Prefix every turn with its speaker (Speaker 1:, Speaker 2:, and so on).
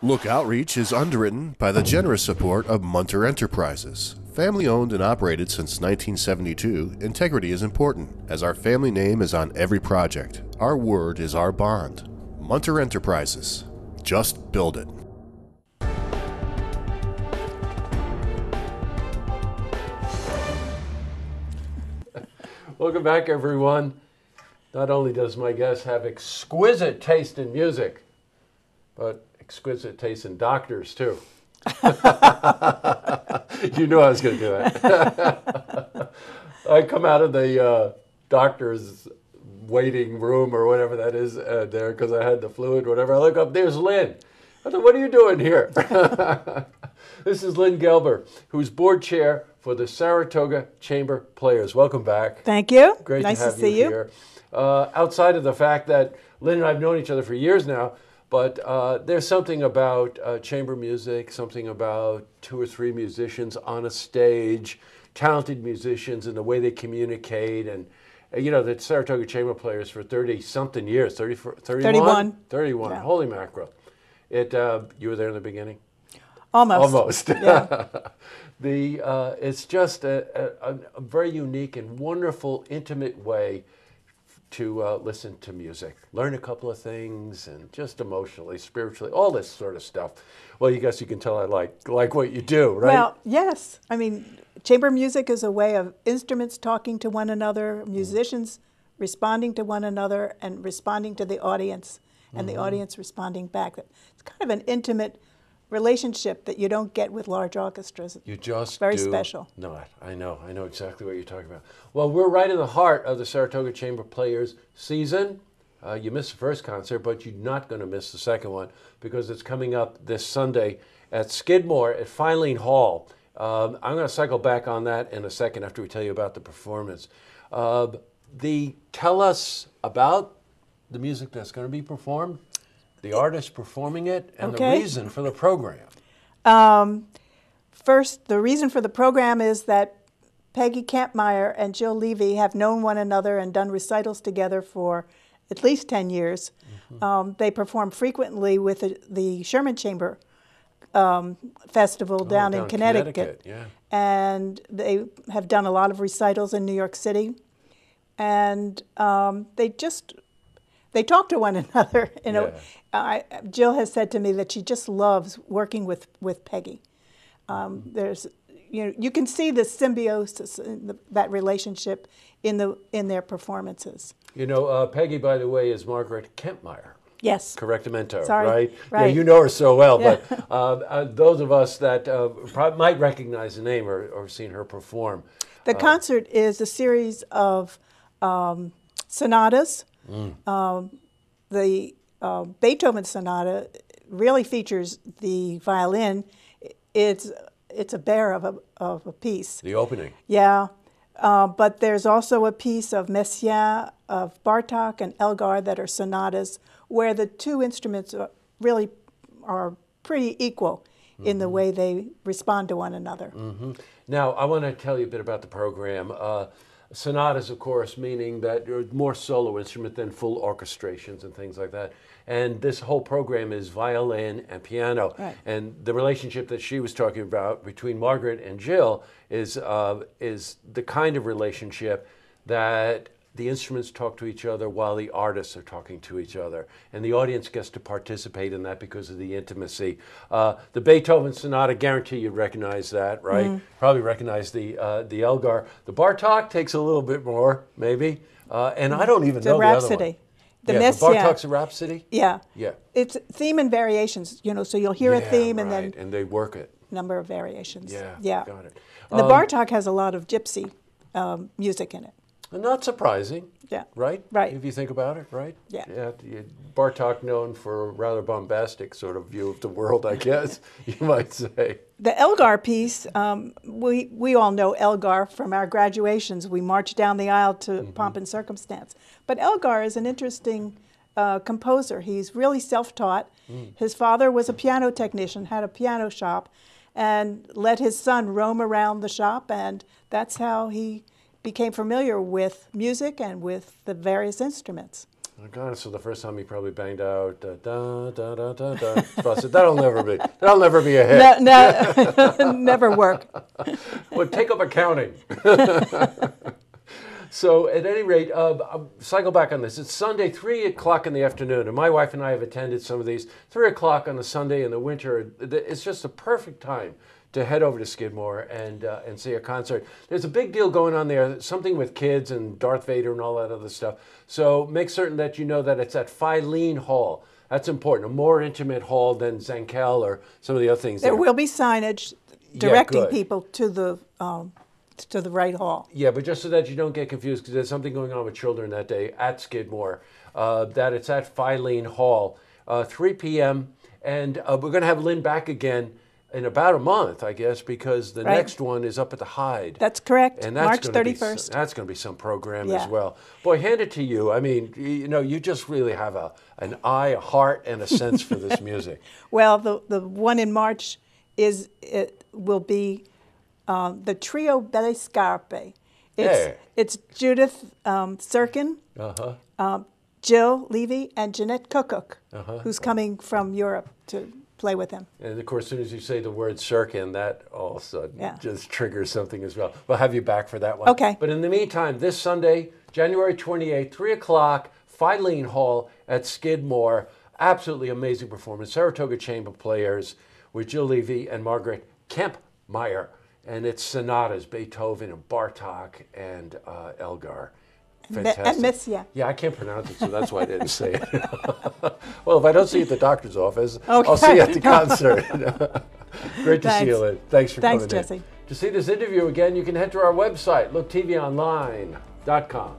Speaker 1: Look Outreach is underwritten by the generous support of Munter Enterprises. Family owned and operated since 1972, integrity is important, as our family name is on every project. Our word is our bond. Munter Enterprises. Just build it.
Speaker 2: Welcome back, everyone. Not only does my guest have exquisite taste in music, but exquisite taste in doctors, too. You knew I was going to do that. I come out of the doctor's waiting room or whatever that is there because I had the fluid, whatever. I look up, there's Lynne. I thought, what are you doing here? This is Lynne Gelber, who's board chair for the Saratoga Chamber Players. Welcome back.
Speaker 3: Thank you.
Speaker 2: Great
Speaker 3: nice
Speaker 2: to have
Speaker 3: see
Speaker 2: you here. Outside of the fact that Lynne and I have known each other for years now, but there's something about chamber music, something about 2 or 3 musicians on a stage, talented musicians and the way they communicate. And, you know, the Saratoga Chamber Players for 30-something years, 31? 31, yeah. Holy mackerel. You were there in the beginning?
Speaker 3: Almost.
Speaker 2: Yeah. It's just a very unique and wonderful, intimate way to listen to music, learn a couple of things, and just emotionally, spiritually, all this sort of stuff. Well, you guess you can tell I like what you do, right?
Speaker 3: Well, yes. I mean, chamber music is a way of instruments talking to one another, musicians responding to one another, and responding to the audience, and the audience responding back. It's kind of an intimate relationship that you don't get with large orchestras.
Speaker 2: You just
Speaker 3: very special.
Speaker 2: No, I know exactly what you're talking about. Well, we're right in the heart of the Saratoga Chamber Players season. You missed the first concert, but you're not going to miss the second one because it's coming up this Sunday at Skidmore at Filene Hall. I'm going to cycle back on that in a second after we tell you about the performance. Tell us about the music that's going to be performed, the artist performing it, and the reason for the program.
Speaker 3: First, the reason for the program is that Peggy Kampmeier and Jill Levy have known one another and done recitals together for at least 10 years. They perform frequently with the Sherman Chamber Festival down in Connecticut.
Speaker 2: Yeah.
Speaker 3: And they have done a lot of recitals in New York City. And they talk to one another. Jill has said to me that she just loves working with Peggy. You can see the symbiosis in that relationship in their performances. You know,
Speaker 2: Peggy, by the way, is Margaret Kampmeier.
Speaker 3: Yes.
Speaker 2: Correctamento,
Speaker 3: Sorry.
Speaker 2: Right?
Speaker 3: Right.
Speaker 2: Yeah, you know her so well,
Speaker 3: yeah.
Speaker 2: But those of us that might recognize the name or seen her perform.
Speaker 3: The concert is a series of sonatas. The Beethoven sonata really features the violin. It's a bear of a piece.
Speaker 2: The opening.
Speaker 3: Yeah, but there's also a piece of Messiaen, of Bartók and Elgar that are sonatas, where the two instruments really are pretty equal in the way they respond to one another.
Speaker 2: Now, I want to tell you a bit about the program. Sonatas, of course, meaning that you're more solo instrument than full orchestrations and things like that. And this whole program is violin and piano.
Speaker 3: Right.
Speaker 2: And the relationship that she was talking about between Margaret and Jill is the kind of relationship that the instruments talk to each other while the artists are talking to each other. And the audience gets to participate in that because of the intimacy. The Beethoven sonata, guarantee you recognize that, right? Probably recognize the Elgar. The Bartók takes a little bit more, maybe. And I don't even know the other one.
Speaker 3: The
Speaker 2: Bartók's a Rhapsody?
Speaker 3: Yeah.
Speaker 2: Yeah.
Speaker 3: It's theme and variations, so you'll hear a theme
Speaker 2: right.
Speaker 3: and then...
Speaker 2: And they work it.
Speaker 3: Number of variations.
Speaker 2: Yeah. Got it.
Speaker 3: And the Bartók has a lot of gypsy music in it.
Speaker 2: Not surprising.
Speaker 3: Yeah.
Speaker 2: Right?
Speaker 3: Right.
Speaker 2: If you think about it, right?
Speaker 3: Yeah.
Speaker 2: Bartók known for a rather bombastic sort of view of the world, I guess, you might say.
Speaker 3: The Elgar piece, we all know Elgar from our graduations. We marched down the aisle to Pomp and Circumstance. But Elgar is an interesting composer. He's really self-taught. His father was a piano technician, had a piano shop, and let his son roam around the shop, and that's how he became familiar with music and with the various instruments.
Speaker 2: Oh God! So the first time he probably banged out da da da da da da. So I said, that'll never be a hit.
Speaker 3: No, never work.
Speaker 2: Well, take up accounting. So at any rate, I'll cycle back on this. It's Sunday, 3 o'clock in the afternoon, and my wife and I have attended some of these. 3 o'clock on a Sunday in the winter, it's just a perfect time to head over to Skidmore and see a concert. There's a big deal going on there, something with kids and Darth Vader and all that other stuff. So make certain that you know that it's at Filene Hall. That's important, a more intimate hall than Zankel or some of the other things.
Speaker 3: There will be signage directing people to the right hall.
Speaker 2: Yeah, but just so that you don't get confused, because there's something going on with children that day at Skidmore, that it's at Filene Hall, 3 p.m. And we're going to have Lynne back again in about a month, I guess, because the next one is up at the Hyde.
Speaker 3: That's correct,
Speaker 2: and
Speaker 3: March 31st.
Speaker 2: That's going to be some program as well. Boy, hand it to you. I mean, you just really have an eye, a heart, and a sense for this music.
Speaker 3: Well, the one in March will be the Trio Belle Scarpe. It's Judith Sirkin, Jill Levy, and Jeanette Cook, who's coming from Europe to play with him.
Speaker 2: And of course, as soon as you say the word Sirkin, that all of a sudden just triggers something as well. We'll have you back for that one.
Speaker 3: Okay.
Speaker 2: But in the meantime, this Sunday, January 28th, 3 o'clock, Filene Hall at Skidmore. Absolutely amazing performance. Saratoga Chamber Players with Jill Levy and Margaret Kampmeier. And it's sonatas, Beethoven and Bartok and Elgar. Fantastic.
Speaker 3: And Miss,
Speaker 2: Yeah, I can't pronounce it, so that's why I didn't say it. Well, if I don't see you at the doctor's office, I'll see you at the concert. Great to see you, Lynne. Thanks for coming in.
Speaker 3: Thanks, Jesse.
Speaker 2: To see this interview again, you can head to our website, looktvonline.com.